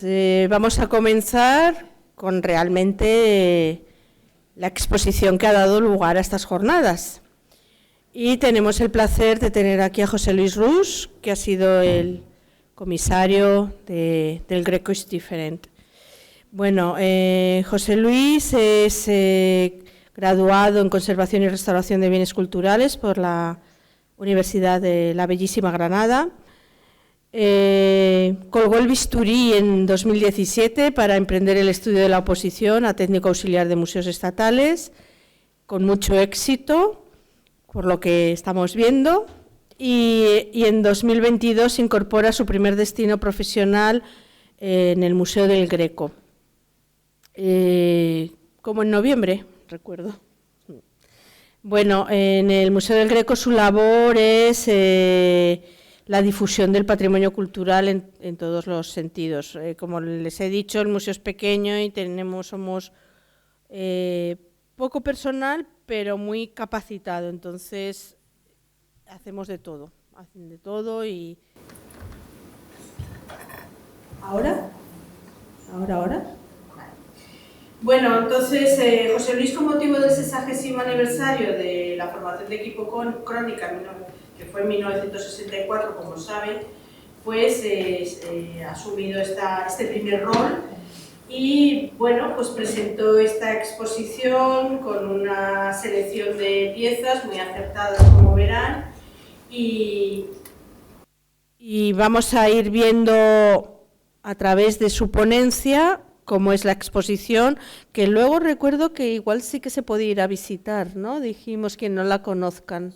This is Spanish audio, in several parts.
Vamos a comenzar con realmente la exposición que ha dado lugar a estas jornadas. Y tenemos el placer de tener aquí a José Luis Rus, que ha sido el comisario del Greco is Different. Bueno, José Luis es graduado en Conservación y Restauración de Bienes Culturales por la Universidad de la Bellísima Granada. Colgó el bisturí en 2017 para emprender el estudio de la oposición a técnico auxiliar de museos estatales, con mucho éxito, por lo que estamos viendo, y en 2022 se incorpora su primer destino profesional en el Museo del Greco, como en noviembre, recuerdo. Bueno, en el Museo del Greco su labor es la difusión del patrimonio cultural en todos los sentidos. Como les he dicho, el museo es pequeño y somos poco personal, pero muy capacitado. Entonces, hacen de todo y... ¿Ahora? ¿Ahora? Bueno, entonces, José Luis, con motivo del 60º aniversario de la formación de equipo Crónica, que fue en 1964, como saben, pues ha asumido este primer rol y, bueno, pues presentó esta exposición con una selección de piezas muy acertadas, como verán, y vamos a ir viendo a través de su ponencia cómo es la exposición, que luego recuerdo que igual sí que se puede ir a visitar, ¿no? Dijimos que no la conozcan.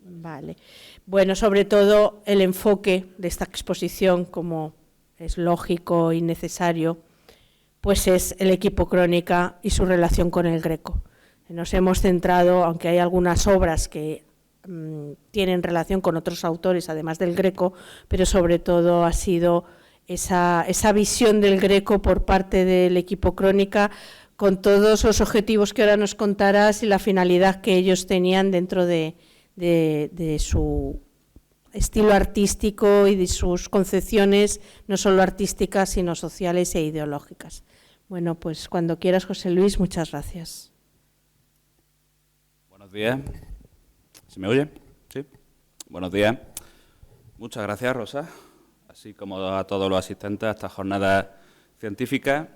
Vale. Bueno, sobre todo el enfoque de esta exposición, como es lógico y necesario, pues es el equipo Crónica y su relación con el Greco. Nos hemos centrado, aunque hay algunas obras que tienen relación con otros autores, además del Greco, pero sobre todo ha sido esa visión del Greco por parte del equipo Crónica, con todos los objetivos que ahora nos contarás y la finalidad que ellos tenían dentro de su estilo artístico y de sus concepciones, no solo artísticas, sino sociales e ideológicas. Bueno, pues cuando quieras, José Luis, muchas gracias. Buenos días. ¿Se me oye? Sí. Buenos días. Muchas gracias, Rosa, así como a todos los asistentes a esta jornada científica.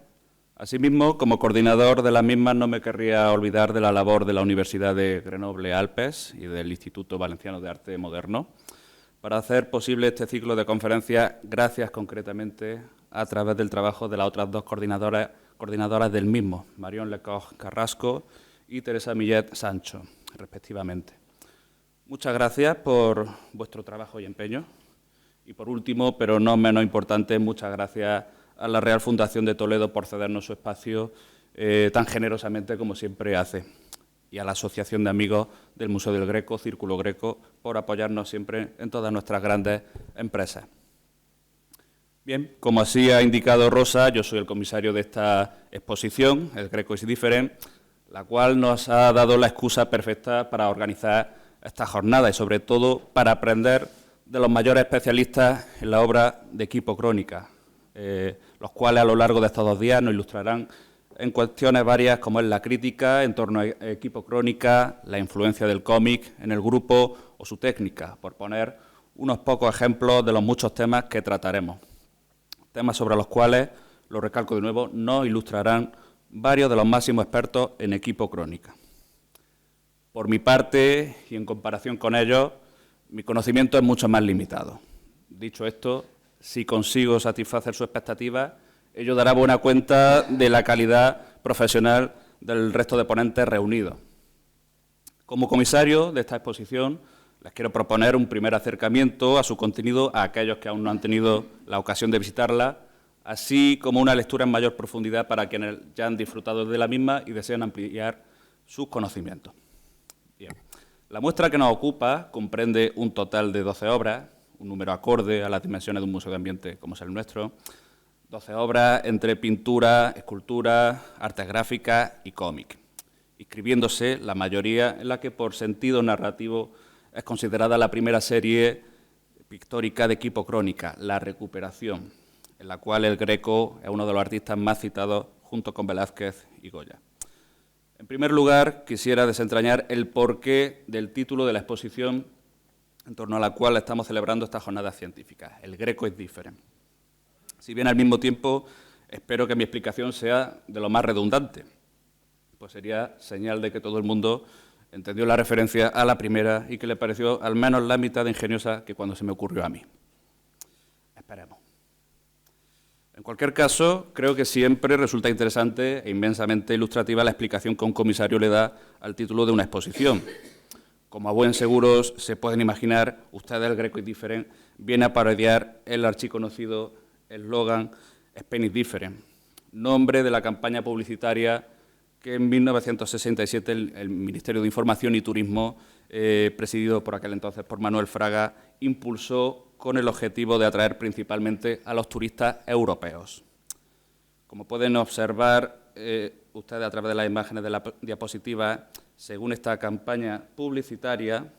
Asimismo, como coordinador de las mismas, no me querría olvidar de la labor de la Universidad de Grenoble-Alpes y del Instituto Valenciano de Arte Moderno para hacer posible este ciclo de conferencias, gracias concretamente a través del trabajo de las otras dos coordinadoras del mismo, Marion Lecoq Carrasco y Teresa Millet Sancho, respectivamente. Muchas gracias por vuestro trabajo y empeño. Y por último, pero no menos importante, muchas gracias a la Real Fundación de Toledo por cedernos su espacio tan generosamente como siempre hace, y a la Asociación de Amigos del Museo del Greco, Círculo Greco, por apoyarnos siempre en todas nuestras grandes empresas. Bien, como así ha indicado Rosa, yo soy el comisario de esta exposición, el Greco is Different, la cual nos ha dado la excusa perfecta para organizar esta jornada y, sobre todo, para aprender de los mayores especialistas en la obra de equipo Crónica, los cuales a lo largo de estos 2 días nos ilustrarán en cuestiones varias como es la crítica en torno a equipo Crónica, la influencia del cómic en el grupo o su técnica, por poner unos pocos ejemplos de los muchos temas que trataremos. Temas sobre los cuales, lo recalco de nuevo, nos ilustrarán varios de los máximos expertos en equipo Crónica. Por mi parte, y en comparación con ellos, mi conocimiento es mucho más limitado. Dicho esto, si consigo satisfacer sus expectativas, ello dará buena cuenta de la calidad profesional del resto de ponentes reunidos. Como comisario de esta exposición, les quiero proponer un primer acercamiento a su contenido a aquellos que aún no han tenido la ocasión de visitarla, así como una lectura en mayor profundidad para quienes ya han disfrutado de la misma y desean ampliar sus conocimientos. Bien. La muestra que nos ocupa comprende un total de 12 obras, un número acorde a las dimensiones de un museo de ambiente como es el nuestro, 12 obras entre pintura, escultura, artes gráficas y cómic, inscribiéndose la mayoría en la que por sentido narrativo es considerada la primera serie pictórica de equipo Crónica, La Recuperación, en la cual el Greco es uno de los artistas más citados junto con Velázquez y Goya. En primer lugar, quisiera desentrañar el porqué del título de la exposición en torno a la cual estamos celebrando estas jornadas científicas. El Greco is different. Si bien al mismo tiempo espero que mi explicación sea de lo más redundante, pues sería señal de que todo el mundo entendió la referencia a la primera y que le pareció al menos la mitad de ingeniosa que cuando se me ocurrió a mí. Esperemos. En cualquier caso, creo que siempre resulta interesante e inmensamente ilustrativa la explicación que un comisario le da al título de una exposición. Como a buen seguros se pueden imaginar, ustedes, el Greco is different, viene a parodiar el archiconocido eslogan Spain is different, nombre de la campaña publicitaria que en 1967 el Ministerio de Información y Turismo, presidido por aquel entonces por Manuel Fraga, impulsó con el objetivo de atraer principalmente a los turistas europeos. Como pueden observar ustedes a través de las imágenes de la diapositiva, según esta campaña publicitaria,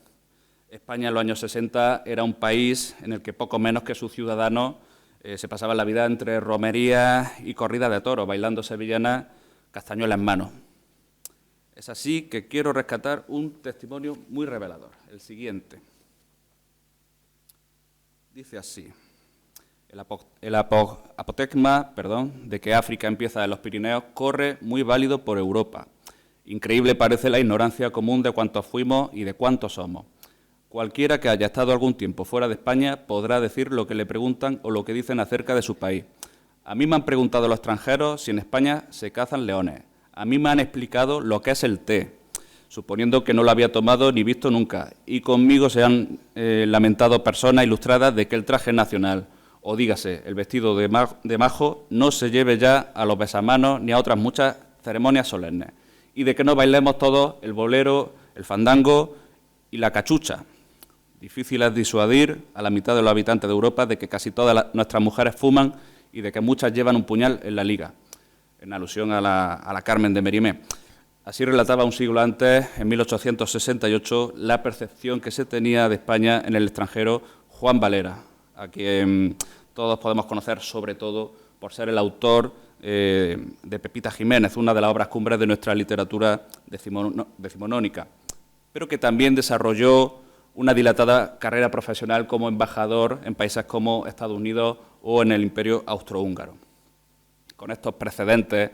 España en los años 60 era un país en el que poco menos que sus ciudadanos se pasaban la vida entre romerías y corridas de toros, bailando sevillanas, castañuela en mano. Es así que quiero rescatar un testimonio muy revelador, el siguiente. Dice así: el apotegma de que África empieza en los Pirineos corre muy válido por Europa. Increíble parece la ignorancia común de cuántos fuimos y de cuántos somos. Cualquiera que haya estado algún tiempo fuera de España podrá decir lo que le preguntan o lo que dicen acerca de su país. A mí me han preguntado los extranjeros si en España se cazan leones. A mí me han explicado lo que es el té, suponiendo que no lo había tomado ni visto nunca. Y conmigo se han lamentado personas ilustradas de que el traje nacional, o dígase, el vestido de majo, no se lleve ya a los besamanos ni a otras muchas ceremonias solemnes. Y de que no bailemos todos el bolero, el fandango y la cachucha. Difícil es disuadir a la mitad de los habitantes de Europa de que casi todas nuestras mujeres fuman y de que muchas llevan un puñal en la liga, en alusión a la Carmen de Mérimée. Así relataba un siglo antes, en 1868, la percepción que se tenía de España en el extranjero Juan Valera, a quien todos podemos conocer sobre todo por ser el autor de Pepita Jiménez, una de las obras cumbres de nuestra literatura decimonónica, pero que también desarrolló una dilatada carrera profesional como embajador en países como Estados Unidos o en el Imperio Austrohúngaro. Con estos precedentes,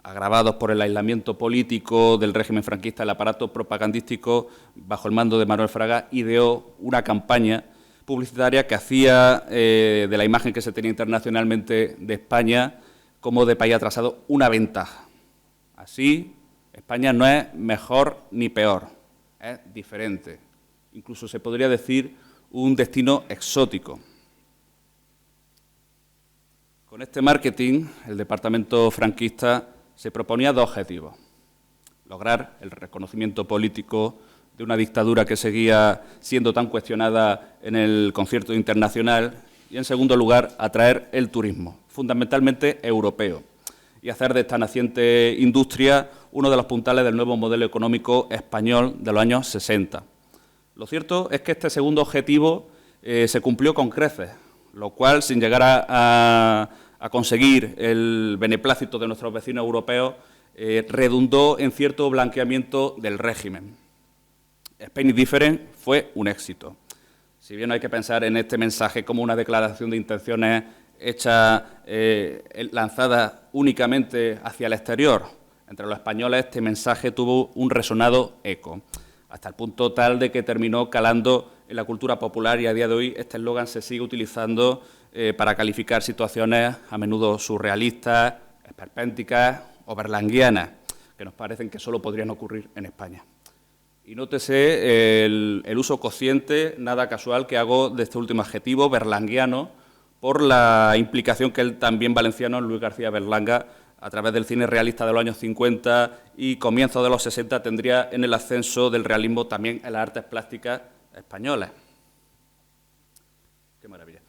agravados por el aislamiento político del régimen franquista, el aparato propagandístico, bajo el mando de Manuel Fraga, ideó una campaña publicitaria que hacía de la imagen que se tenía internacionalmente de España como de país atrasado una ventaja. Así, España no es mejor ni peor, es diferente. Incluso se podría decir un destino exótico. Con este marketing, el departamento franquista se proponía dos objetivos: lograr el reconocimiento político de una dictadura que seguía siendo tan cuestionada en el concierto internacional y, en segundo lugar, atraer el turismo, fundamentalmente europeo, y hacer de esta naciente industria uno de los puntales del nuevo modelo económico español de los años 60. Lo cierto es que este segundo objetivo se cumplió con creces, lo cual, sin llegar a conseguir el beneplácito de nuestros vecinos europeos, redundó en cierto blanqueamiento del régimen. Spain is different fue un éxito. Si bien no hay que pensar en este mensaje como una declaración de intenciones hecha, lanzada únicamente hacia el exterior, entre los españoles este mensaje tuvo un resonado eco, hasta el punto tal de que terminó calando en la cultura popular y a día de hoy este eslogan se sigue utilizando para calificar situaciones a menudo surrealistas, esperpénticas o berlanguianas, que nos parecen que solo podrían ocurrir en España. Y nótese el uso consciente, nada casual, que hago de este último adjetivo, berlanguiano, por la implicación que el también valenciano Luis García Berlanga, a través del cine realista de los años 50 y comienzos de los 60, tendría en el ascenso del realismo también en las artes plásticas españolas. ¡Qué maravilla!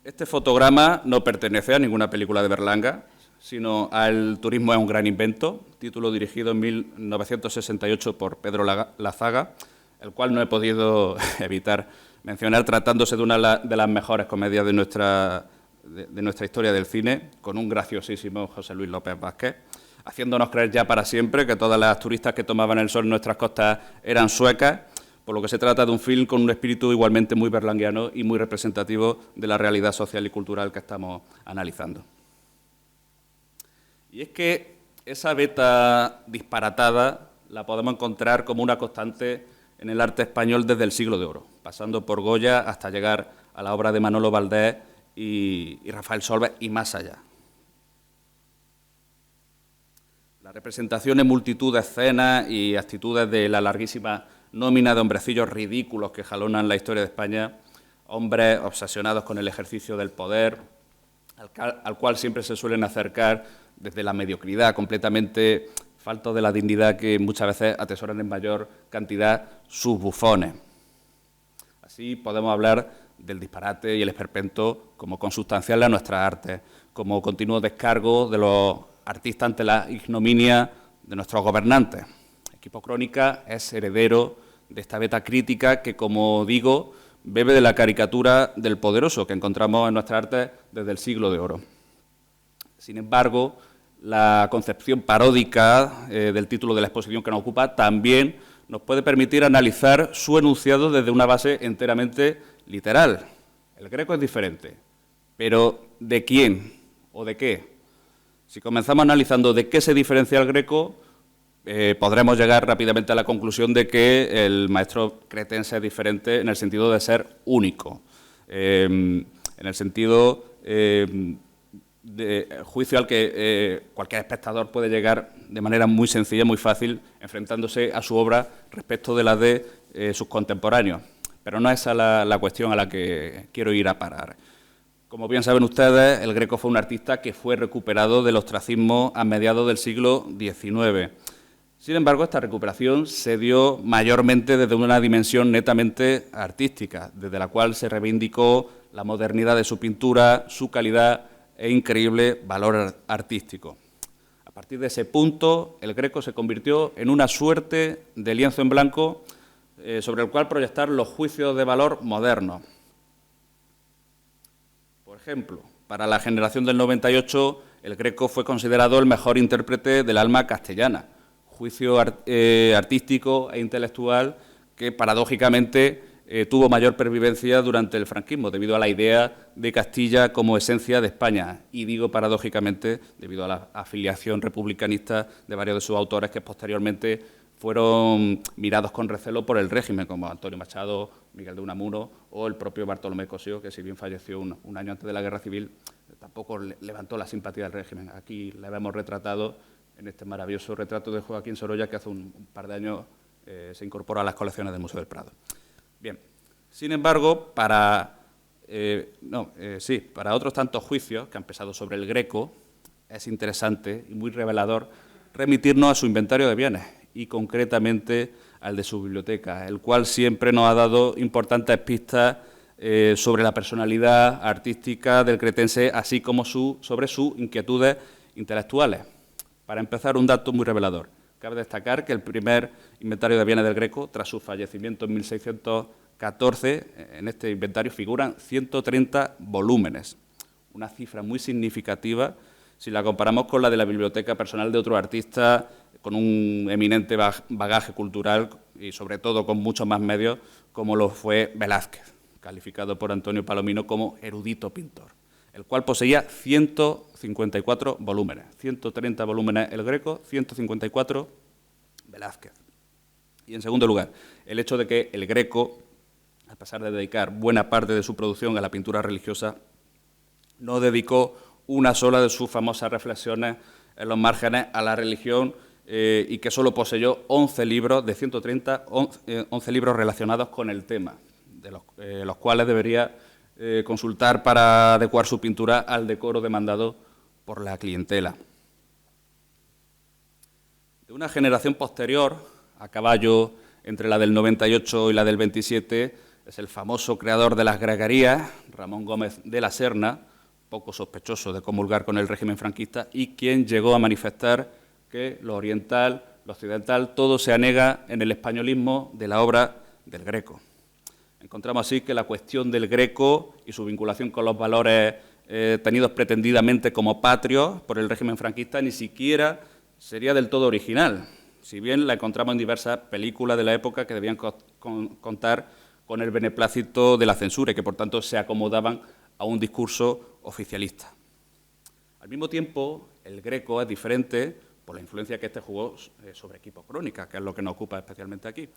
Este fotograma no pertenece a ninguna película de Berlanga, sino al Turismo es un gran invento, título dirigido en 1968 por Pedro Lazaga, el cual no he podido evitar mencionar, tratándose de una de las mejores comedias de nuestra de nuestra historia del cine, con un graciosísimo José Luis López Vázquez, haciéndonos creer ya para siempre que todas las turistas que tomaban el sol en nuestras costas eran suecas, por lo que se trata de un film con un espíritu igualmente muy berlanguiano y muy representativo de la realidad social y cultural que estamos analizando. Y es que esa beta disparatada la podemos encontrar como una constante en el arte español desde el siglo de oro, pasando por Goya hasta llegar a la obra de Manolo Valdés y Rafael Solves y más allá. La representación en multitud de escenas y actitudes de la larguísima nómina de hombrecillos ridículos que jalonan la historia de España, hombres obsesionados con el ejercicio del poder, al cual siempre se suelen acercar desde la mediocridad, completamente faltos de la dignidad que muchas veces atesoran en mayor cantidad sus bufones. Así podemos hablar del disparate y el esperpento como consustancial a nuestras artes, como continuo descargo de los artistas ante la ignominia de nuestros gobernantes. Equipo Crónica es heredero de esta beta crítica que, como digo, bebe de la caricatura del poderoso que encontramos en nuestras artes desde el siglo de oro. Sin embargo, la concepción paródica del título de la exposición que nos ocupa también nos puede permitir analizar su enunciado desde una base enteramente literal. El Greco es diferente, pero ¿de quién o de qué? Si comenzamos analizando de qué se diferencia el Greco, podremos llegar rápidamente a la conclusión de que el maestro cretense es diferente en el sentido de ser único, en el sentido de juicio al que cualquier espectador puede llegar de manera muy sencilla, muy fácil, enfrentándose a su obra respecto de la de sus contemporáneos. Pero no es esa la cuestión a la que quiero ir a parar. Como bien saben ustedes, el Greco fue un artista que fue recuperado del ostracismo a mediados del siglo XIX. Sin embargo, esta recuperación se dio mayormente desde una dimensión netamente artística, desde la cual se reivindicó la modernidad de su pintura, su calidad e increíble valor artístico. A partir de ese punto, el Greco se convirtió en una suerte de lienzo en blanco sobre el cual proyectar los juicios de valor modernos. Por ejemplo, para la generación del 98, el Greco fue considerado el mejor intérprete del alma castellana, juicio artístico e intelectual que, paradójicamente, tuvo mayor pervivencia durante el franquismo, debido a la idea de Castilla como esencia de España, y digo paradójicamente debido a la afiliación republicanista de varios de sus autores que posteriormente fueron mirados con recelo por el régimen, como Antonio Machado, Miguel de Unamuno o el propio Bartolomé Cosío, que si bien falleció un año antes de la Guerra Civil, tampoco levantó la simpatía del régimen. Aquí le vemos retratado en este maravilloso retrato de Joaquín Sorolla, que hace un par de años se incorporó a las colecciones del Museo del Prado. Bien, sin embargo, para otros tantos juicios que han pesado sobre el Greco, es interesante y muy revelador remitirnos a su inventario de bienes y concretamente al de su biblioteca, el cual siempre nos ha dado importantes pistas sobre la personalidad artística del cretense, así como sobre sus inquietudes intelectuales. Para empezar, un dato muy revelador. Cabe destacar que el primer inventario de bienes del Greco, tras su fallecimiento en 1614, en este inventario figuran 130 volúmenes, una cifra muy significativa si la comparamos con la de la biblioteca personal de otro artista con un eminente bagaje cultural y, sobre todo, con muchos más medios, como lo fue Velázquez, calificado por Antonio Palomino como erudito pintor, el cual poseía 154 volúmenes, 130 volúmenes el Greco, 154 Velázquez. Y, en segundo lugar, el hecho de que el Greco, a pesar de dedicar buena parte de su producción a la pintura religiosa, no dedicó una sola de sus famosas reflexiones en los márgenes a la religión y que solo poseyó 11 libros de 130, 11 libros relacionados con el tema, de los cuales debería consultar para adecuar su pintura al decoro demandado por la clientela. De una generación posterior, a caballo entre la del 98 y la del 27, es el famoso creador de las gregarías, Ramón Gómez de la Serna, poco sospechoso de comulgar con el régimen franquista y quien llegó a manifestar que lo oriental, lo occidental, todo se anega en el españolismo de la obra del Greco. Encontramos así que la cuestión del Greco y su vinculación con los valores tenidos pretendidamente como patrios por el régimen franquista, ni siquiera sería del todo original, si bien la encontramos en diversas películas de la época que debían contar con el beneplácito de la censura y que, por tanto, se acomodaban a un discurso oficialista. Al mismo tiempo, el Greco es diferente por la influencia que este jugó sobre Equipo Crónica, que es lo que nos ocupa especialmente aquí.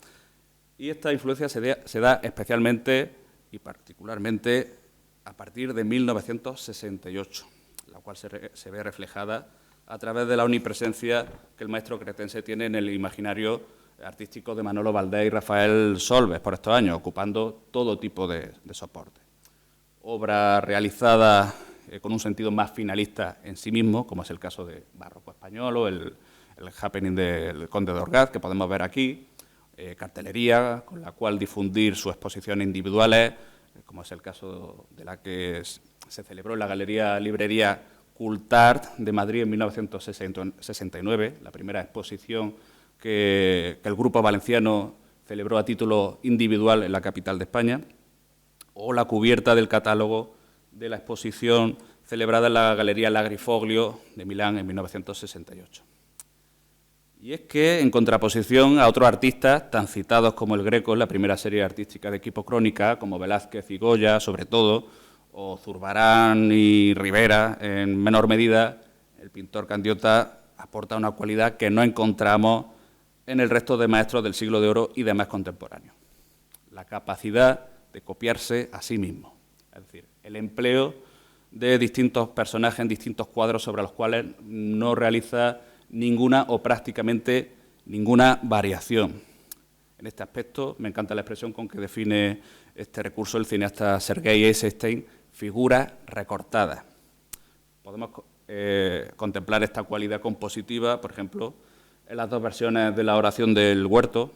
Y esta influencia se da especialmente y particularmente a partir de 1968, la cual se ve reflejada a través de la omnipresencia que el maestro cretense tiene en el imaginario artístico de Manolo Valdés y Rafael Solves por estos años, ocupando todo tipo de soporte. Obras realizadas con un sentido más finalista en sí mismo, como es el caso de Barroco Español o el Happening del Conde de Orgaz, que podemos ver aquí, cartelería con la cual difundir sus exposiciones individuales, como es el caso de la que se celebró en la Galería Librería Cultart de Madrid en 1969, la primera exposición que el Grupo Valenciano celebró a título individual en la capital de España, o la cubierta del catálogo de la exposición celebrada en la Galería Lagrifoglio de Milán en 1968. Y es que, en contraposición a otros artistas tan citados como el Greco en la primera serie artística de Equipo Crónica, como Velázquez y Goya, sobre todo, o Zurbarán y Rivera, en menor medida, el pintor Candiota aporta una cualidad que no encontramos en el resto de maestros del siglo de oro y demás contemporáneos: la capacidad de copiarse a sí mismo, es decir, el empleo de distintos personajes en distintos cuadros sobre los cuales no realiza ninguna o prácticamente ninguna variación. En este aspecto me encanta la expresión con que define este recurso el cineasta Sergei Eisenstein: figuras recortadas. Podemos contemplar esta cualidad compositiva, por ejemplo, en las dos versiones de la oración del Huerto.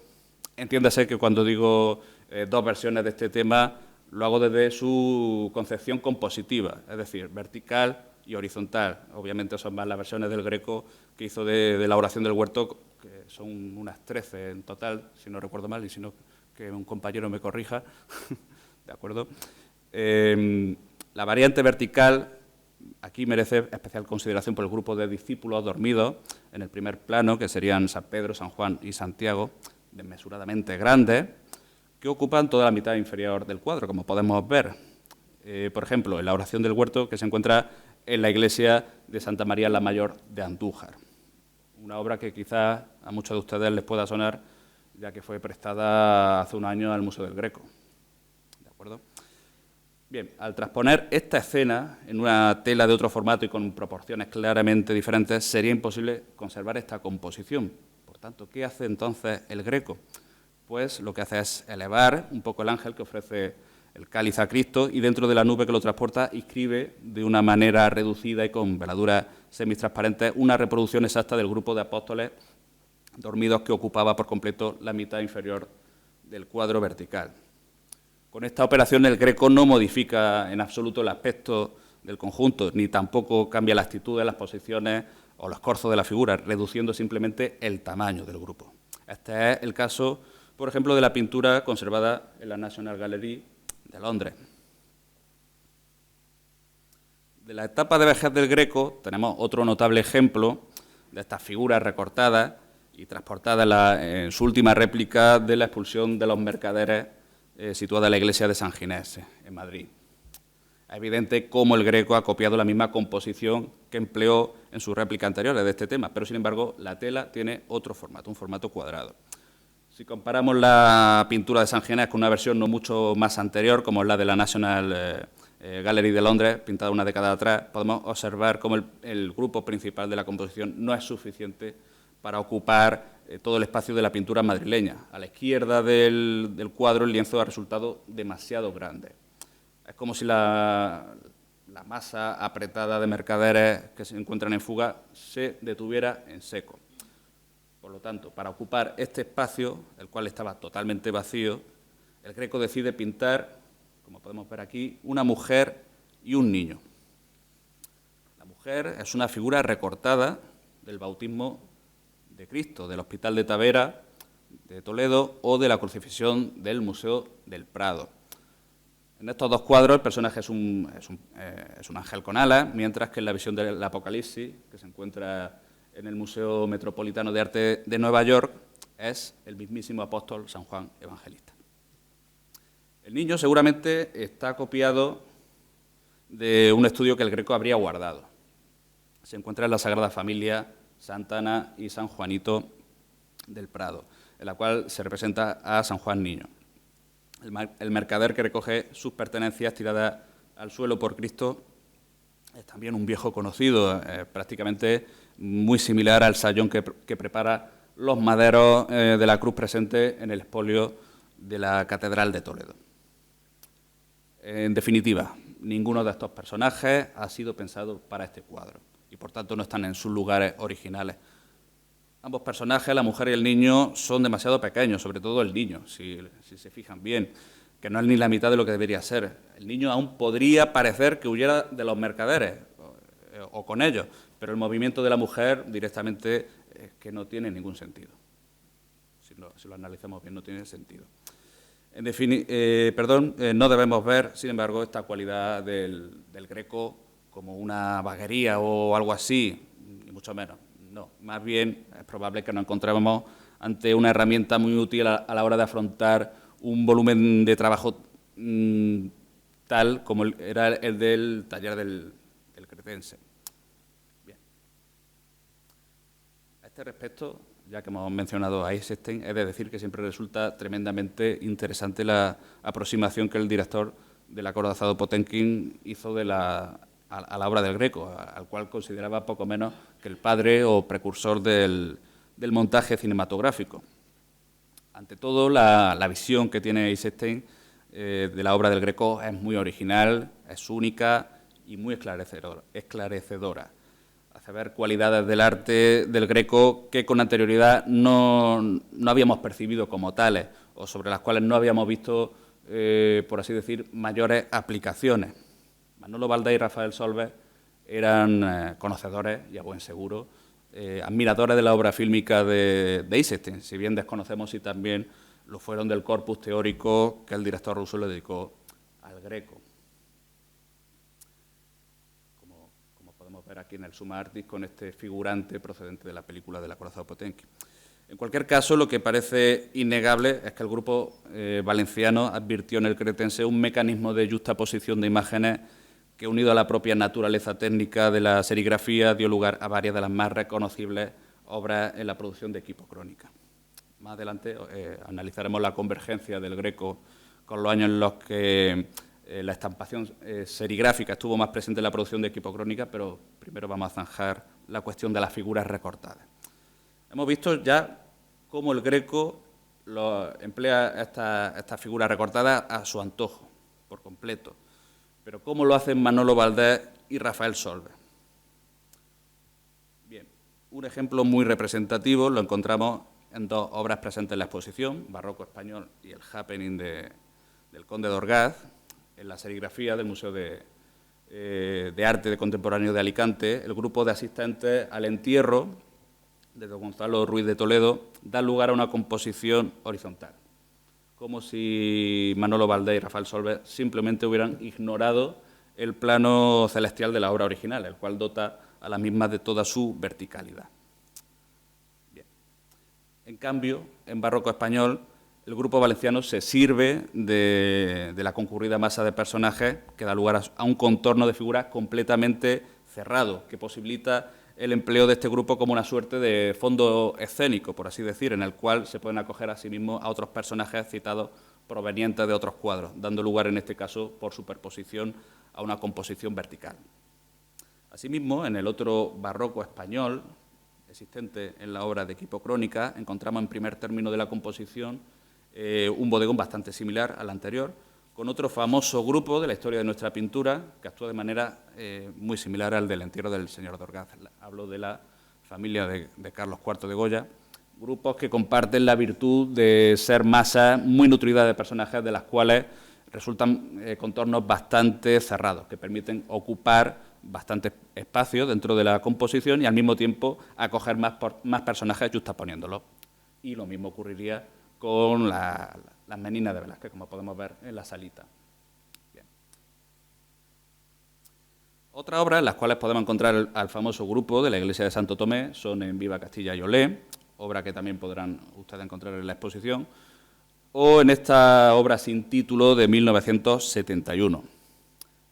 Entiéndase que cuando digo dos versiones de este tema, lo hago desde su concepción compositiva, es decir, vertical y horizontal. Obviamente son más las versiones del Greco que hizo de la oración del Huerto, que son unas 13 en total, si no recuerdo mal, y si no, que un compañero me corrija. ¿De acuerdo? La variante vertical aquí merece especial consideración por el grupo de discípulos dormidos en el primer plano, que serían San Pedro, San Juan y Santiago, desmesuradamente grandes, que ocupan toda la mitad inferior del cuadro, como podemos ver. Por ejemplo, en la oración del Huerto, que se encuentra en la iglesia de Santa María la Mayor de Andújar. Una obra que quizás a muchos de ustedes les pueda sonar, ya que fue prestada hace un año al Museo del Greco. ¿De acuerdo? Bien, al transponer esta escena en una tela de otro formato y con proporciones claramente diferentes, sería imposible conservar esta composición. Por tanto, ¿qué hace entonces el Greco? Pues lo que hace es elevar un poco el ángel que ofrece el cáliz a Cristo y dentro de la nube que lo transporta inscribe de una manera reducida y con veladuras semitransparentes una reproducción exacta del grupo de apóstoles dormidos que ocupaba por completo la mitad inferior del cuadro vertical. Con esta operación el Greco no modifica en absoluto el aspecto del conjunto, ni tampoco cambia la actitud de las posiciones o los corzos de la figura, reduciendo simplemente el tamaño del grupo. Este es el caso, por ejemplo, de la pintura conservada en la National Gallery de Londres. De la etapa de vejez del Greco tenemos otro notable ejemplo de estas figuras recortadas y transportadas en su última réplica de la expulsión de los mercaderes situada en la iglesia de San Ginés, en Madrid. Es evidente cómo el Greco ha copiado la misma composición que empleó en sus réplicas anteriores de este tema, pero sin embargo la tela tiene otro formato, un formato cuadrado. Si comparamos la pintura de San Ginés con una versión no mucho más anterior, como es la de la National Gallery de Londres, pintada una década atrás, podemos observar cómo el grupo principal de la composición no es suficiente para ocupar todo el espacio de la pintura madrileña. A la izquierda del cuadro el lienzo ha resultado demasiado grande. Es como si la masa apretada de mercaderes que se encuentran en fuga se detuviera en seco. Por lo tanto, para ocupar este espacio, el cual estaba totalmente vacío, el Greco decide pintar, como podemos ver aquí, una mujer y un niño. La mujer es una figura recortada del bautismo de Cristo, del Hospital de Tavera de Toledo o de la crucifixión del Museo del Prado. En estos dos cuadros el personaje es un ángel con alas, mientras que en la visión del Apocalipsis, que se encuentra en el Museo Metropolitano de Arte de Nueva York, es el mismísimo apóstol San Juan Evangelista. El niño seguramente está copiado de un estudio que el Greco habría guardado. Se encuentra en la Sagrada Familia, Santa Ana y San Juanito del Prado, en la cual se representa a San Juan Niño. El mercader que recoge sus pertenencias tiradas al suelo por Cristo es también un viejo conocido, prácticamente muy similar al sayón que prepara los maderos de la cruz presente en el expolio de la Catedral de Toledo. En definitiva, ninguno de estos personajes ha sido pensado para este cuadro y, por tanto, no están en sus lugares originales. Ambos personajes, la mujer y el niño, son demasiado pequeños, sobre todo el niño, si se fijan bien, que no es ni la mitad de lo que debería ser. El niño aún podría parecer que huyera de los mercaderes o con ellos, pero el movimiento de la mujer directamente es que no tiene ningún sentido. Si lo analizamos bien, no tiene sentido. No debemos ver, sin embargo, esta cualidad del Greco como una vaguería o algo así, ni mucho menos. No, más bien es probable que nos encontremos ante una herramienta muy útil a la hora de afrontar un volumen de trabajo tal como era el del taller del cretense. Bien. A este respecto, ya que hemos mencionado a Eisenstein, he de decir que siempre resulta tremendamente interesante la aproximación que el director del acorazado Potemkin hizo a la obra del Greco, al cual consideraba poco menos que el padre o precursor del montaje cinematográfico. Ante todo, la visión que tiene Eisenstein de la obra del Greco es muy original, es única y muy esclarecedora. Hace ver cualidades del arte del Greco que con anterioridad no habíamos percibido como tales o sobre las cuales no habíamos visto, por así decir, mayores aplicaciones. Manolo Valdés y Rafael Solves eran conocedores, y a buen seguro, admiradores de la obra fílmica de Eisenstein, si bien desconocemos si también lo fueron del corpus teórico que el director ruso le dedicó al Greco. Como podemos ver aquí en el Summa Artis con este figurante procedente de la película del acorazado Potemkin. En cualquier caso, lo que parece innegable es que el grupo valenciano advirtió en el cretense un mecanismo de juxtaposición de imágenes que, unido a la propia naturaleza técnica de la serigrafía, dio lugar a varias de las más reconocibles obras en la producción de equipo crónica. Más adelante analizaremos la convergencia del Greco con los años en los que la estampación serigráfica estuvo más presente en la producción de equipo crónica, pero primero vamos a zanjar la cuestión de las figuras recortadas. Hemos visto ya cómo el Greco emplea estas figuras recortadas a su antojo, por completo. Pero ¿cómo lo hacen Manolo Valdés y Rafael Solves? Bien, un ejemplo muy representativo lo encontramos en dos obras presentes en la exposición, Barroco Español y el Happening del Conde de Orgaz, en la serigrafía del Museo de Arte Contemporáneo de Alicante. El grupo de asistentes al entierro de don Gonzalo Ruiz de Toledo da lugar a una composición horizontal, como si Manolo Valdés y Rafael Solves simplemente hubieran ignorado el plano celestial de la obra original, el cual dota a las mismas de toda su verticalidad. Bien. En cambio, en Barroco Español, el grupo valenciano se sirve de la concurrida masa de personajes que da lugar a un contorno de figuras completamente cerrado, que posibilita el empleo de este grupo como una suerte de fondo escénico, por así decir, en el cual se pueden acoger a sí mismos a otros personajes citados provenientes de otros cuadros, dando lugar, en este caso, por superposición, a una composición vertical. Asimismo, en el otro Barroco Español, existente en la obra de Equipo Crónica, encontramos en primer término de la composición un bodegón bastante similar al anterior, con otro famoso grupo de la historia de nuestra pintura que actúa de manera muy similar al del entierro del señor de Orgaz. Hablo de la familia de Carlos IV de Goya, grupos que comparten la virtud de ser masas muy nutridas de personajes, de las cuales resultan contornos bastante cerrados, que permiten ocupar bastante espacio dentro de la composición y al mismo tiempo acoger más personajes juxtaponiéndolos. Y lo mismo ocurriría con las meninas de Velázquez, como podemos ver en la salita. Bien. Otras obras en las cuales podemos encontrar al famoso grupo de la iglesia de Santo Tomé son en Viva Castilla y Olé, obra que también podrán ustedes encontrar en la exposición, o en esta obra sin título de 1971.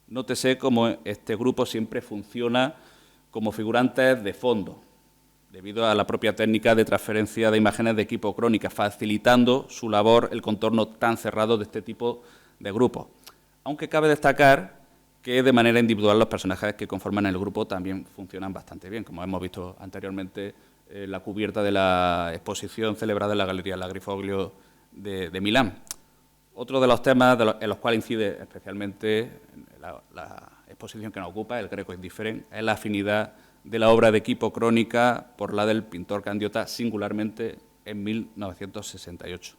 Nótese cómo este grupo siempre funciona como figurantes de fondo, debido a la propia técnica de transferencia de imágenes de equipo crónica, facilitando su labor el contorno tan cerrado de este tipo de grupos. Aunque cabe destacar que de manera individual los personajes que conforman el grupo también funcionan bastante bien, como hemos visto anteriormente en la cubierta de la exposición celebrada en la Galería Lagrifoglio de Milán. Otro de los temas en los cuales incide especialmente la exposición que nos ocupa, el Greco Indifferent, es la afinidad de la obra de equipo crónica por la del pintor Candiota, singularmente en 1968,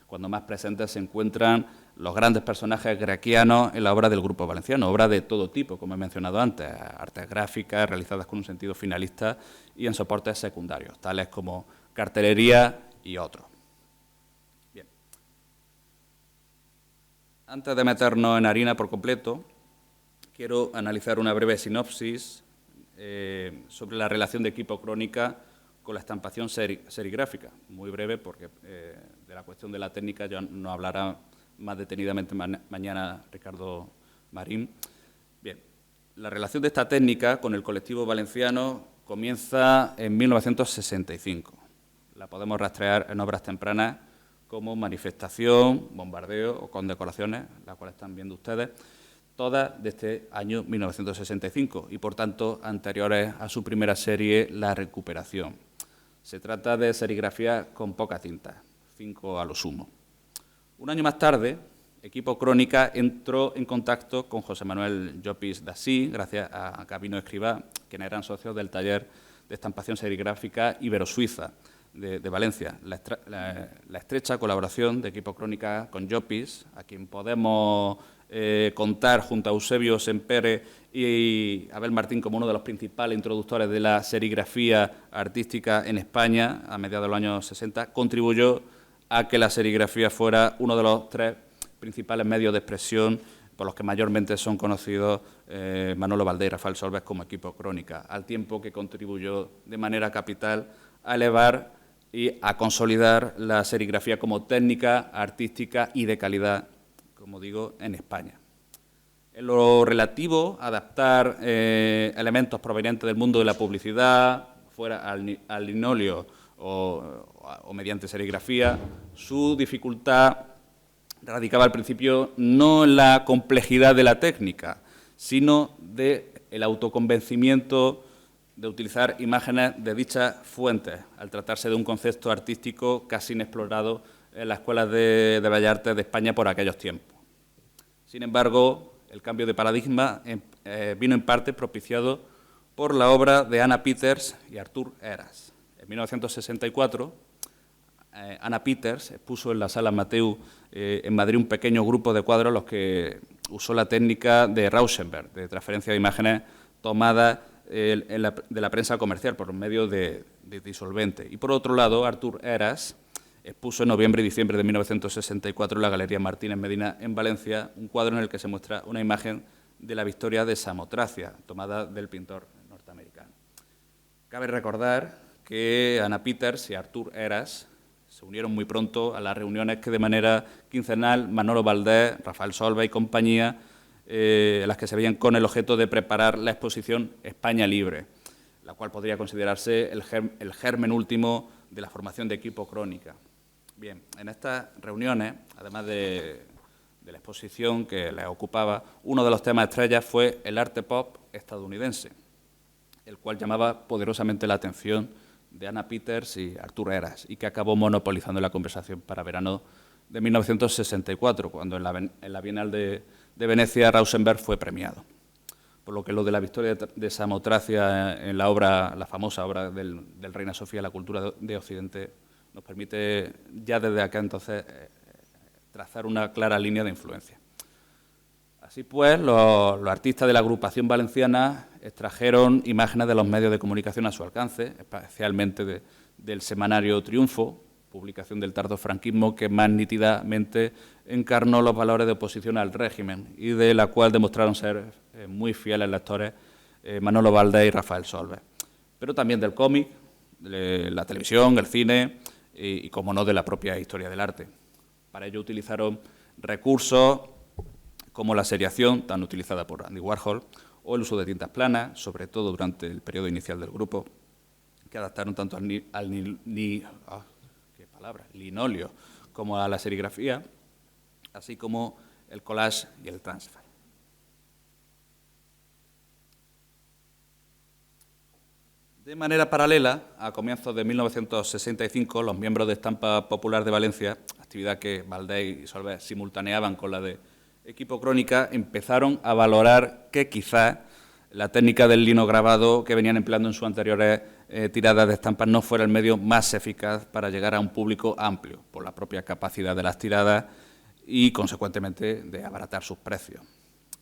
cuando más presentes se encuentran los grandes personajes grequianos en la obra del grupo valenciano, obra de todo tipo, como he mencionado antes, artes gráficas realizadas con un sentido finalista y en soportes secundarios, tales como cartelería y otros. Bien. Antes de meternos en harina por completo, quiero analizar una breve sinopsis sobre la relación de equipo crónica con la estampación serigráfica. Muy breve, porque de la cuestión de la técnica ya nos hablará más detenidamente mañana Ricardo Marín. Bien, la relación de esta técnica con el colectivo valenciano comienza en 1965. La podemos rastrear en obras tempranas como Manifestación, Bombardeo o Condecoraciones, las cuales están viendo ustedes, todas de este año 1965 y, por tanto, anteriores a su primera serie, La Recuperación. Se trata de serigrafía con poca tinta, 5 a lo sumo. Un año más tarde, Equipo Crónica entró en contacto con José Manuel Llopis Dassí, gracias a Gabino Escribá, quienes eran socios del taller de estampación serigráfica ibero-suiza de Valencia. La estrecha colaboración de Equipo Crónica con Llopis, a quien podemos contar junto a Eusebio Sempere y Abel Martín como uno de los principales introductores de la serigrafía artística en España a mediados de los años 60, contribuyó a que la serigrafía fuera uno de los 3 principales medios de expresión por los que mayormente son conocidos Manolo Valdés y Rafael Solves como Equipo Crónica, al tiempo que contribuyó de manera capital a elevar y a consolidar la serigrafía como técnica artística y de calidad, como digo, en España. En lo relativo a adaptar elementos provenientes del mundo de la publicidad, fuera al linóleo o mediante serigrafía, su dificultad radicaba al principio no en la complejidad de la técnica, sino del autoconvencimiento de utilizar imágenes de dichas fuentes, al tratarse de un concepto artístico casi inexplorado en las escuelas de Bellas Artes de España por aquellos tiempos. Sin embargo, el cambio de paradigma vino en parte propiciado por la obra de Anna Peters y Artur Heras. En 1964, Anna Peters expuso en la Sala Mateu en Madrid un pequeño grupo de cuadros en los que usó la técnica de Rauschenberg, de transferencia de imágenes tomadas de la prensa comercial por medio de disolvente. Y por otro lado, Artur Heras expuso en noviembre y diciembre de 1964 en la Galería Martínez Medina en Valencia un cuadro en el que se muestra una imagen de la victoria de Samotracia, tomada del pintor norteamericano. Cabe recordar que Anna Peters y Artur Heras se unieron muy pronto a las reuniones que de manera quincenal Manolo Valdés, Rafael Solves y compañía, en las que se veían con el objeto de preparar la exposición España Libre, la cual podría considerarse el germen último de la formación de Equipo Crónica. Bien, en estas reuniones, además de la exposición que les ocupaba, uno de los temas estrellas fue el arte pop estadounidense, el cual llamaba poderosamente la atención de Anna Peters y Artur Heras, y que acabó monopolizando la conversación para verano de 1964, cuando en la Bienal de Venecia Rauschenberg fue premiado. Por lo que lo de la victoria de Samotracia en la famosa obra del Reina Sofía, la cultura de Occidente, nos permite ya desde acá entonces trazar una clara línea de influencia. Así pues, los artistas de la agrupación valenciana extrajeron imágenes de los medios de comunicación a su alcance, especialmente del semanario Triunfo, publicación del tardofranquismo que más nítidamente encarnó los valores de oposición al régimen y de la cual demostraron ser muy fieles lectores Manolo Valdés y Rafael Solves, pero también del cómic, de la televisión, el cine y, como no, de la propia historia del arte. Para ello utilizaron recursos como la seriación, tan utilizada por Andy Warhol, o el uso de tintas planas, sobre todo durante el periodo inicial del grupo, que adaptaron tanto al linóleo como a la serigrafía, así como el collage y el transfer. De manera paralela, a comienzos de 1965, los miembros de Estampa Popular de Valencia, actividad que Valdés y Solves simultaneaban con la de Equipo Crónica, empezaron a valorar que quizás la técnica del lino grabado que venían empleando en sus anteriores tiradas de estampas no fuera el medio más eficaz para llegar a un público amplio, por la propia capacidad de las tiradas y, consecuentemente, de abaratar sus precios.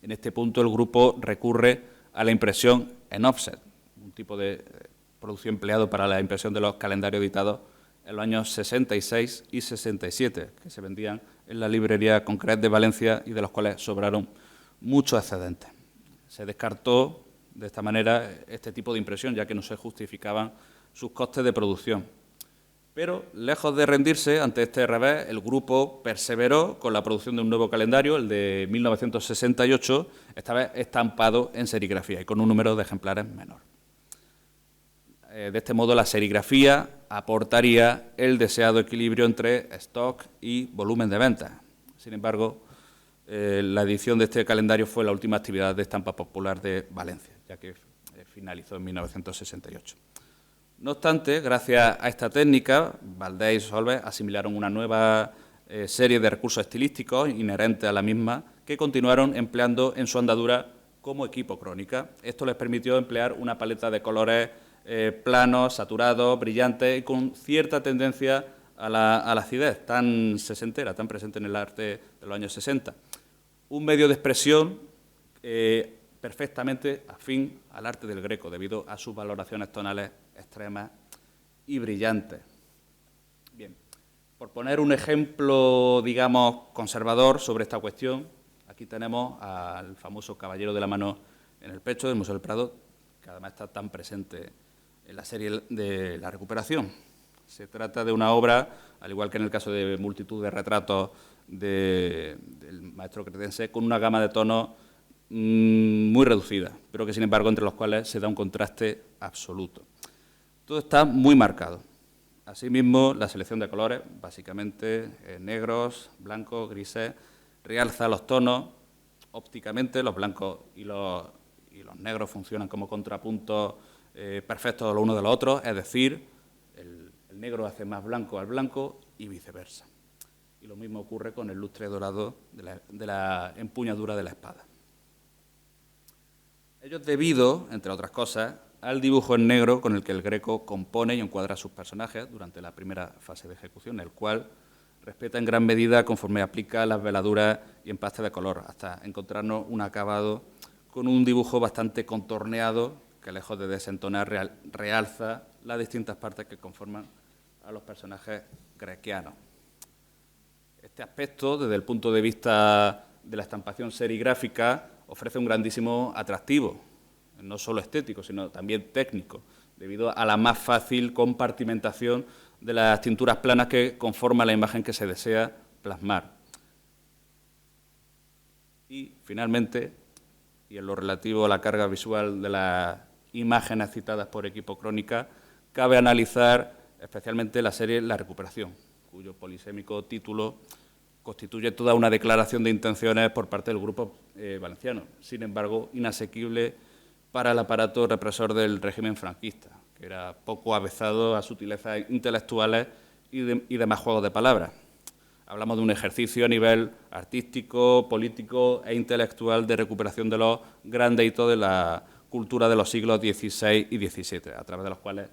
En este punto, el grupo recurre a la impresión en offset, un tipo de producción empleado para la impresión de los calendarios editados en los años 66 y 67, que se vendían en la librería Concret de Valencia y de los cuales sobraron muchos excedentes. Se descartó de esta manera este tipo de impresión, ya que no se justificaban sus costes de producción. Pero, lejos de rendirse ante este revés, el grupo perseveró con la producción de un nuevo calendario, el de 1968, esta vez estampado en serigrafía y con un número de ejemplares menor. De este modo, la serigrafía aportaría el deseado equilibrio entre stock y volumen de ventas. Sin embargo, la edición de este calendario fue la última actividad de Estampa Popular de Valencia, ya que finalizó en 1968. No obstante, gracias a esta técnica, Valdés y Solves asimilaron una nueva serie de recursos estilísticos inherentes a la misma que continuaron empleando en su andadura como Equipo Crónica. Esto les permitió emplear una paleta de colores planos, saturados, brillantes y con cierta tendencia a la acidez tan sesentera, tan presente en el arte de los años 60. Un medio de expresión perfectamente afín al arte del Greco, debido a sus valoraciones tonales extremas y brillantes. Bien, por poner un ejemplo, digamos, conservador sobre esta cuestión, aquí tenemos al famoso Caballero de la Mano en el Pecho del Museo del Prado, que además está tan presente en la serie de la recuperación. Se trata de una obra, al igual que en el caso de multitud de retratos del maestro cretense, con una gama de tonos muy reducida, pero que, sin embargo, entre los cuales se da un contraste absoluto. Todo está muy marcado. Asimismo, la selección de colores, básicamente negros, blancos, grises, realza los tonos. Ópticamente, los blancos y los negros funcionan como contrapuntos perfectos los unos de los otros, es decir, el negro hace más blanco al blanco y viceversa. Y lo mismo ocurre con el lustre dorado de la empuñadura de la espada. Ello es debido, entre otras cosas, al dibujo en negro con el que el Greco compone y encuadra a sus personajes durante la primera fase de ejecución, el cual respeta en gran medida conforme aplica las veladuras y empastes de color, hasta encontrarnos un acabado con un dibujo bastante contorneado que, lejos de desentonar, realza las distintas partes que conforman a los personajes grequianos. Este aspecto, desde el punto de vista de la estampación serigráfica, ofrece un grandísimo atractivo, no solo estético, sino también técnico, debido a la más fácil compartimentación de las tinturas planas que conforman la imagen que se desea plasmar. Y, finalmente, y en lo relativo a la carga visual de las imágenes citadas por Equipo Crónica, cabe analizar especialmente la serie La Recuperación, cuyo polisémico título constituye toda una declaración de intenciones por parte del grupo valenciano, sin embargo, inasequible para el aparato represor del régimen franquista, que era poco avezado a sutilezas intelectuales y demás juegos de palabras. Hablamos de un ejercicio a nivel artístico, político e intelectual de recuperación de los grandes hitos de la cultura de los siglos XVI y XVII, a través de los cuales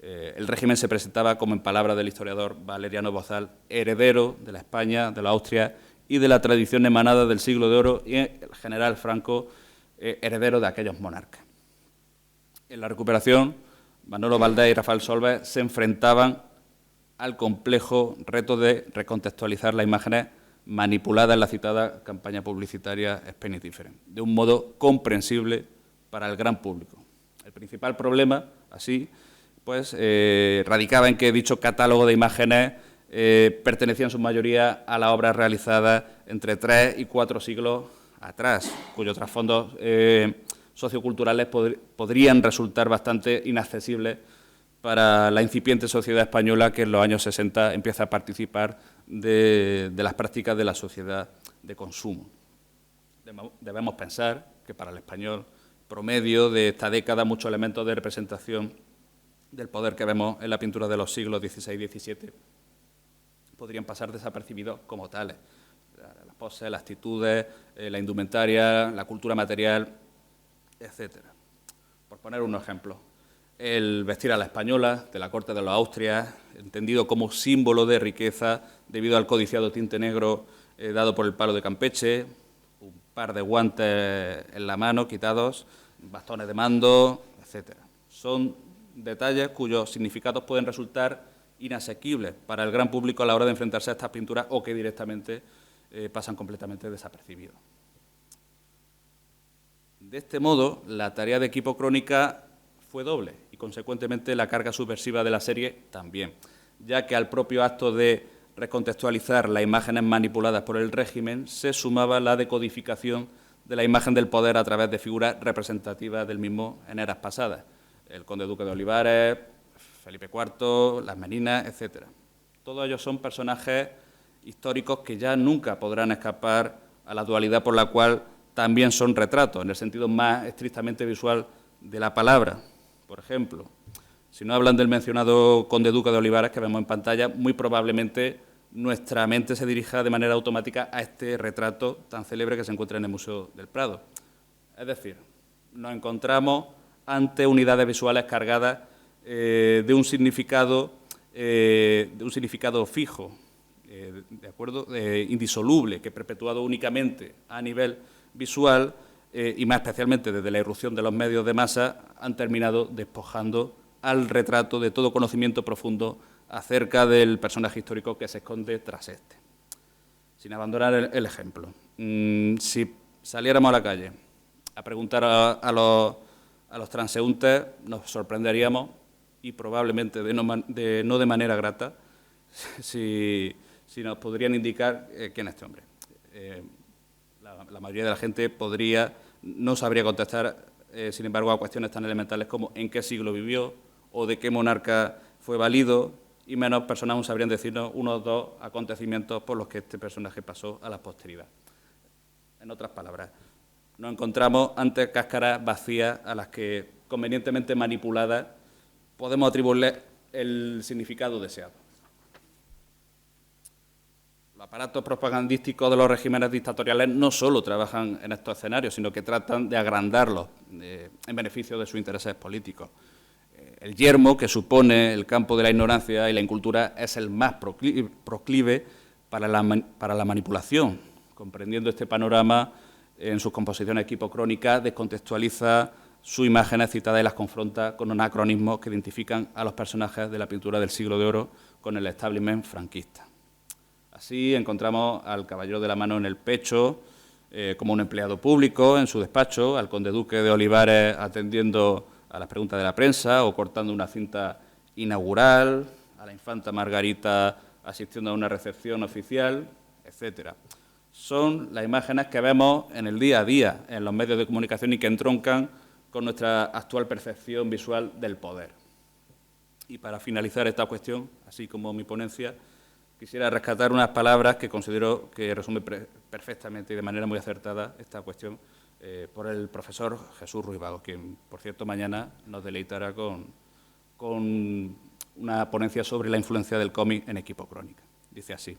el régimen se presentaba como, en palabras del historiador Valeriano Bozal, heredero de la España, de la Austria y de la tradición emanada del siglo de oro, y el general Franco, heredero de aquellos monarcas. En La Recuperación, Manolo Valdés y Rafael Solves se enfrentaban al complejo reto de recontextualizar las imágenes manipuladas en la citada campaña publicitaria Spaghetti Different, de un modo comprensible para el gran público. El principal problema, así, pues, radicaba en que dicho catálogo de imágenes pertenecía en su mayoría a las obras realizadas entre 3 y 4 siglos atrás, cuyos trasfondos socioculturales podrían resultar bastante inaccesibles para la incipiente sociedad española que en los años 60 empieza a participar de las prácticas de la sociedad de consumo. Debemos pensar que para el español promedio de esta década muchos elementos de representación del poder que vemos en la pintura de los siglos XVI y XVII podrían pasar desapercibidos como tales. Las poses, las actitudes, la indumentaria, la cultura material, etcétera. Por poner unos ejemplos, el vestir a la española de la corte de los Austrias, entendido como símbolo de riqueza debido al codiciado tinte negro dado por el palo de Campeche, un par de guantes en la mano quitados, bastones de mando, etcétera. Son detalles cuyos significados pueden resultar inasequibles para el gran público a la hora de enfrentarse a estas pinturas o que directamente pasan completamente desapercibidos. De este modo, la tarea de Equipo Crónica fue doble y, consecuentemente, la carga subversiva de la serie también, ya que al propio acto de recontextualizar las imágenes manipuladas por el régimen se sumaba la decodificación de la imagen del poder a través de figuras representativas del mismo en eras pasadas. El conde duque de Olivares, Felipe IV, las Meninas, etcétera. Todos ellos son personajes históricos que ya nunca podrán escapar a la dualidad por la cual también son retratos, en el sentido más estrictamente visual de la palabra. Por ejemplo, si no hablan del mencionado conde duque de Olivares que vemos en pantalla, muy probablemente nuestra mente se dirija de manera automática a este retrato tan célebre que se encuentra en el Museo del Prado. Es decir, nos encontramos ante unidades visuales cargadas de un significado fijo, de acuerdo, indisoluble, que perpetuado únicamente a nivel visual y más especialmente desde la irrupción de los medios de masa han terminado despojando al retrato de todo conocimiento profundo acerca del personaje histórico que se esconde tras este. Sin abandonar el ejemplo, si saliéramos a la calle a preguntar a los transeúntes, nos sorprenderíamos y probablemente no de manera grata si nos podrían indicar quién es este hombre. La mayoría de la gente no sabría contestar, sin embargo, a cuestiones tan elementales como en qué siglo vivió o de qué monarca fue válido, y menos personas aún sabrían decirnos unos o dos acontecimientos por los que este personaje pasó a la posteridad. En otras palabras, nos encontramos ante cáscaras vacías a las que, convenientemente manipuladas, podemos atribuirle el significado deseado. Los aparatos propagandísticos de los regímenes dictatoriales no solo trabajan en estos escenarios, sino que tratan de agrandarlos en beneficio de sus intereses políticos. El yermo que supone el campo de la ignorancia y la incultura es el más proclive para la manipulación. Comprendiendo este panorama, en sus composiciones Equipo Crónica descontextualiza sus imágenes citadas y las confronta con anacronismos que identifican a los personajes de la pintura del Siglo de Oro con el establishment franquista. Así encontramos al caballero de la mano en el pecho como un empleado público en su despacho, al conde duque de Olivares atendiendo a las preguntas de la prensa o cortando una cinta inaugural, a la infanta Margarita asistiendo a una recepción oficial, etcétera. Son las imágenes que vemos en el día a día en los medios de comunicación y que entroncan con nuestra actual percepción visual del poder. Y para finalizar esta cuestión, así como mi ponencia, quisiera rescatar unas palabras que considero que resumen perfectamente y de manera muy acertada esta cuestión por el profesor Jesús Ruiz Vago, quien, por cierto, mañana nos deleitará con una ponencia sobre la influencia del cómic en Equipo Crónica. Dice así: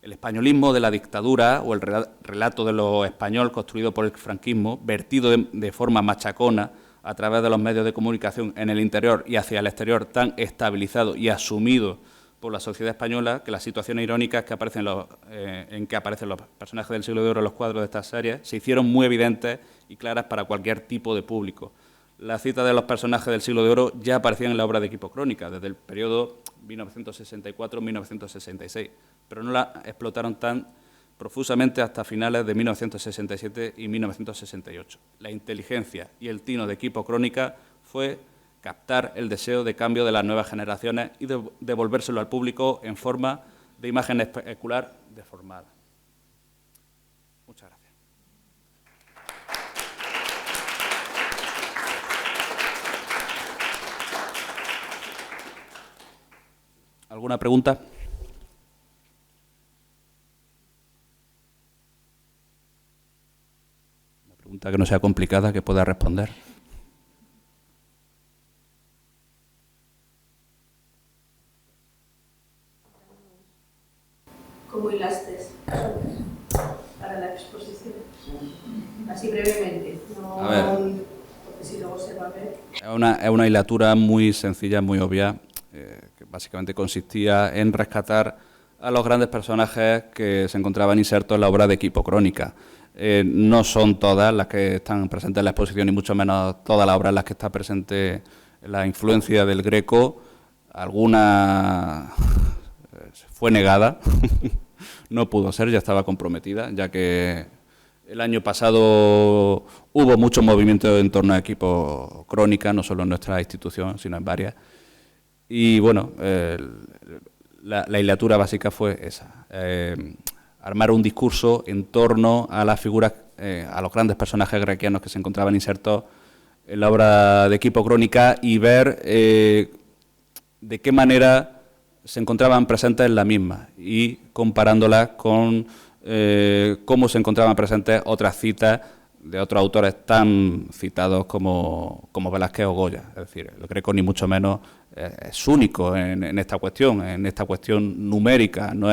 el españolismo de la dictadura o el relato de lo español construido por el franquismo, vertido de forma machacona a través de los medios de comunicación en el interior y hacia el exterior, tan estabilizado y asumido por la sociedad española, que las situaciones irónicas que aparecen en que aparecen los personajes del Siglo de Oro en los cuadros de estas series se hicieron muy evidentes y claras para cualquier tipo de público. Las citas de los personajes del Siglo de Oro ya aparecían en la obra de Equipo Crónica, desde el periodo 1964-1966, pero no la explotaron profusamente hasta finales de 1967 y 1968. La inteligencia y el tino de Equipo Crónica fue captar el deseo de cambio de las nuevas generaciones y devolvérselo al público en forma de imagen especular deformada. Muchas gracias. ¿Alguna pregunta? Una pregunta que no sea complicada, que pueda responder. ¿Cómo hilaste para la exposición? Así brevemente, no, a ver, porque si luego se va a ver. Es una hilatura muy sencilla, muy obvia, que básicamente consistía en rescatar a los grandes personajes que se encontraban insertos en la obra de Equipo Crónica. No son todas las que están presentes en la exposición, ni mucho menos todas las obras en las que está presente la influencia del Greco. Alguna fue negada, no pudo ser, ya estaba comprometida, ya que el año pasado hubo mucho movimiento en torno a Equipo Crónica, no solo en nuestra institución, sino en varias. Y bueno, la hilatura básica fue esa, armar un discurso en torno a las figuras, a los grandes personajes grequianos que se encontraban insertos en la obra de Equipo Crónica y ver de qué manera se encontraban presentes en la misma y comparándolas con cómo se encontraban presentes otras citas de otros autores tan citados como Velázquez o Goya. Es decir, el Greco ni mucho menos es único en esta cuestión numérica. No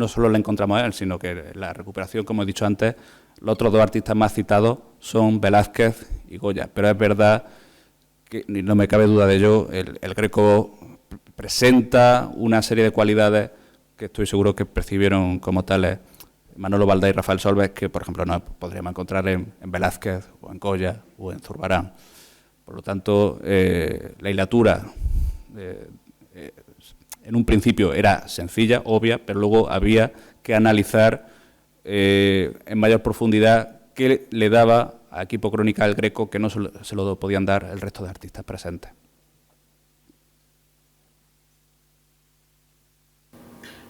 solo la encontramos a él, sino que la recuperación, como he dicho antes, los otros dos artistas más citados son Velázquez y Goya. Pero es verdad que, no me cabe duda de ello, el Greco presenta una serie de cualidades que estoy seguro que percibieron como tales Manolo Valdés y Rafael Solves, que por ejemplo no podríamos encontrar en Velázquez o en Goya o en Zurbarán. Por lo tanto, la hilatura en un principio era sencilla, obvia, pero luego había que analizar en mayor profundidad qué le daba a Equipo Crónica el Greco que no se lo podían dar el resto de artistas presentes.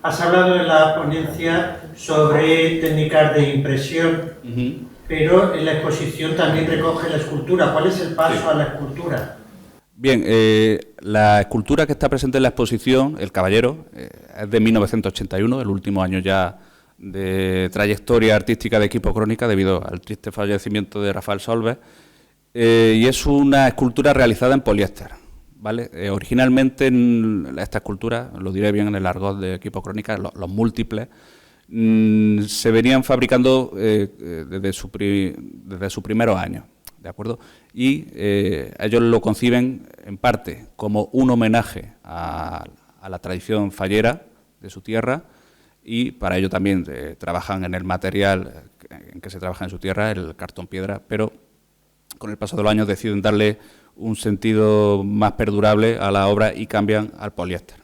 Has hablado en la ponencia sobre técnicas de impresión, pero en la exposición también recoge la escultura. ¿Cuál es el paso a la escultura? Bien, la escultura que está presente en la exposición, El Caballero, es de 1981, el último año ya de trayectoria artística de Equipo Crónica debido al triste fallecimiento de Rafael Solves, y es una escultura realizada en poliéster. ¿Vale? Originalmente esta escultura, lo diré bien en el argot de Equipo Crónica, los múltiples, se venían fabricando desde sus primeros años, ¿de acuerdo? Y ellos lo conciben en parte como un homenaje a la tradición fallera de su tierra y para ello también trabajan en el material en que se trabaja en su tierra, el cartón piedra, pero con el paso de los años deciden darle un sentido más perdurable a la obra y cambian al poliéster,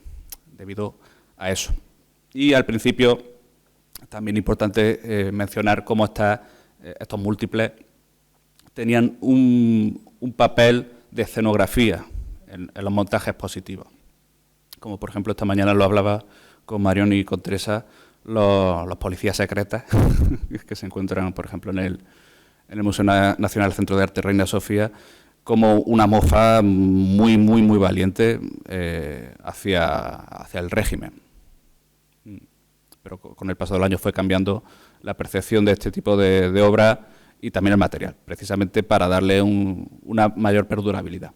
debido a eso. Y al principio, también importante mencionar cómo estos múltiples tenían un papel de escenografía en los montajes expositivos. Como por ejemplo esta mañana lo hablaba con Marión y con Teresa, los policías secretas que se encuentran, por ejemplo, en el Museo Nacional Centro de Arte Reina Sofía, como una mofa muy, muy, muy valiente hacia el régimen. Pero con el paso del año fue cambiando la percepción de este tipo de obra y también el material, precisamente para darle una mayor perdurabilidad.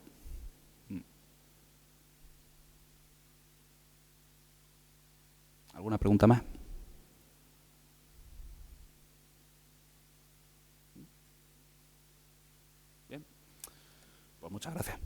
¿Alguna pregunta más? Bien, pues muchas gracias.